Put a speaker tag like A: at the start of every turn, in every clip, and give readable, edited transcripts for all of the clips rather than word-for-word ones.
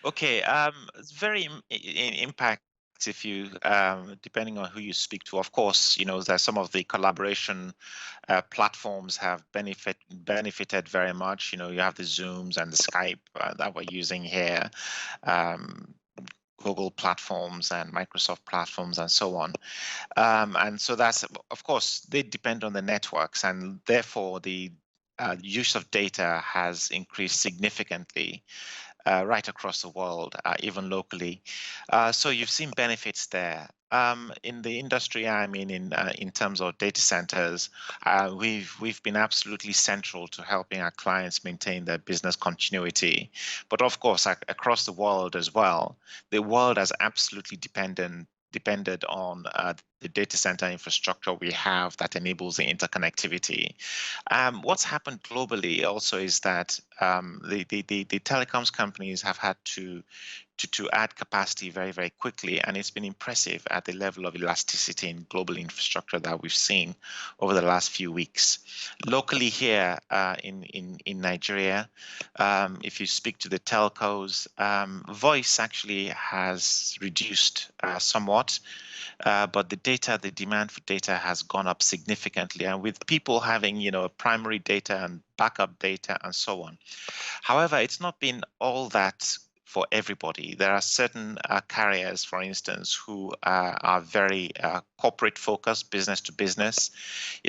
A: Okay, it's very impact if you depending on who you speak to. Of course, there's some of the collaboration platforms have benefited very much. You have the Zooms and the Skype that we're using here. Um, Google platforms and Microsoft platforms and so on. And so that's, of course, they depend on the networks, and therefore the use of data has increased significantly right across the world, even locally. So you've seen benefits there. In the industry, I mean, in terms of data centers, we've been absolutely central to helping our clients maintain their business continuity. But of course, across the world as well, the world has absolutely depended on the data center infrastructure we have that enables the interconnectivity. What's happened globally also is that the telecoms companies have had to add capacity very, very quickly, and it's been impressive at the level of elasticity in global infrastructure that we've seen over the last few weeks. Locally here in Nigeria, if you speak to the telcos, voice actually has reduced somewhat, but the demand for data has gone up significantly, and with people having, primary data and backup data and so on. However, it's not been all that for everybody. There are certain carriers, for instance, who are very corporate focused, business to business.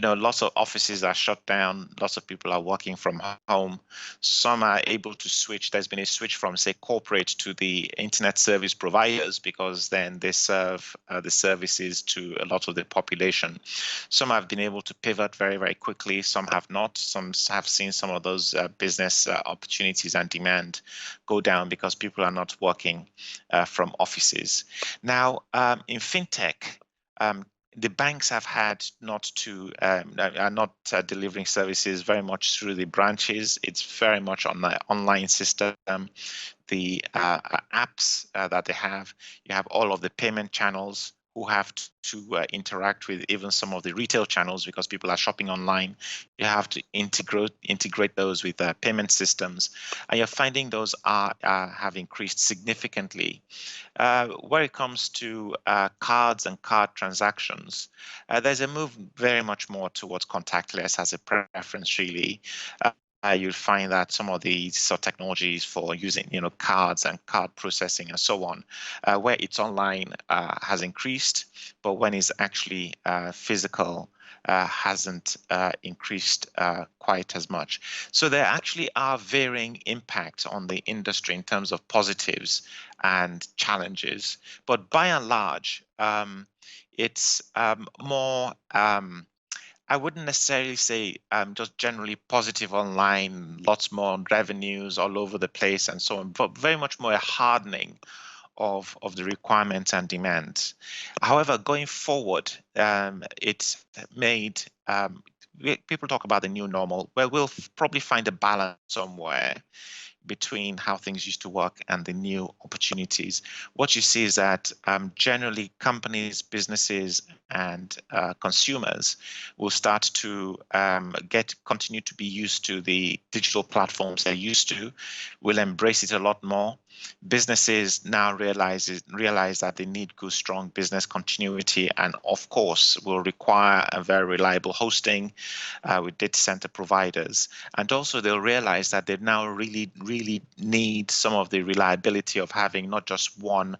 A: Lots of offices are shut down. Lots of people are working from home. Some are able to switch. There's been a switch from, say, corporate to the internet service providers, because then they serve the services to a lot of the population. Some have been able to pivot very, very quickly. Some have not. Some have seen some of those business opportunities and demand go down because people are not working from offices. Now, in fintech, the banks have had not to are not delivering services very much through the branches. It's very much on the online system. The apps that they have, you have all of the payment channels who have to interact with even some of the retail channels because people are shopping online. You have to integrate those with payment systems, and you're finding those have increased significantly. Where it comes to cards and card transactions, there's a move very much more towards contactless as a preference, really. You'll find that some of these sort of technologies for using, cards and card processing and so on, where it's online has increased, but when it's actually physical, hasn't increased quite as much. So there actually are varying impacts on the industry in terms of positives and challenges. But by and large, it's more, I wouldn't necessarily say just generally positive online, lots more revenues all over the place and so on, but very much more a hardening of the requirements and demands. However, going forward, it's made people talk about the new normal, where we'll probably find a balance somewhere between how things used to work and the new opportunities. What you see is that generally companies, businesses, and consumers will start to continue to be used to the digital platforms they're used to, will embrace it a lot more. Businesses now realize that they need good, strong business continuity, and of course will require a very reliable hosting with data center providers. And also they'll realize that they now really need some of the reliability of having not just one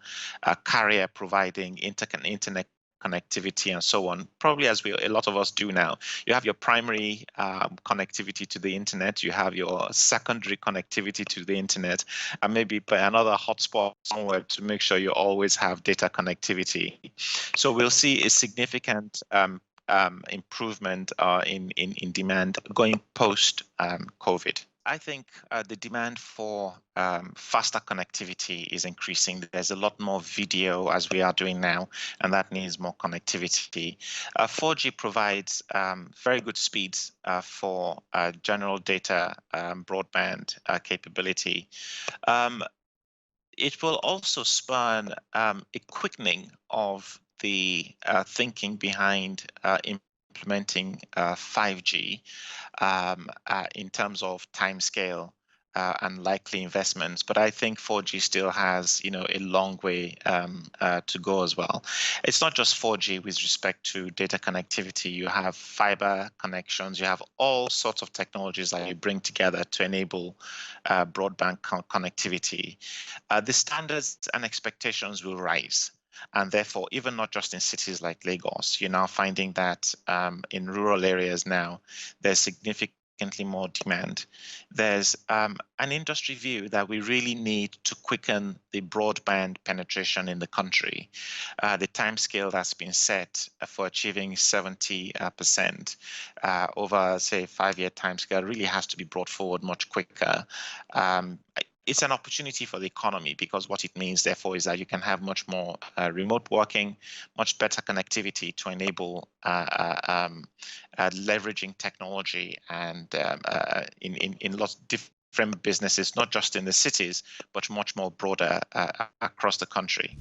A: carrier providing internet connectivity and so on, probably as a lot of us do now. You have your primary connectivity to the internet, you have your secondary connectivity to the internet, and maybe another hotspot somewhere to make sure you always have data connectivity. So we'll see a significant improvement in demand going post COVID. I think the demand for faster connectivity is increasing. There's a lot more video as we are doing now, and that needs more connectivity. 4G provides very good speeds for general data broadband capability. It will also spurn a quickening of the thinking behind implementing 5G in terms of timescale and likely investments. But I think 4G still has, a long way to go as well. It's not just 4G with respect to data connectivity. You have fiber connections. You have all sorts of technologies that you bring together to enable broadband connectivity. The standards and expectations will rise. And therefore, even not just in cities like Lagos, you're now finding that in rural areas now, there's significantly more demand. There's an industry view that we really need to quicken the broadband penetration in the country. The timescale that's been set for achieving 70% over, say, 5-year timescale really has to be brought forward much quicker. It's an opportunity for the economy, because what it means, therefore, is that you can have much more remote working, much better connectivity to enable leveraging technology and in lots of different businesses, not just in the cities, but much more broader across the country.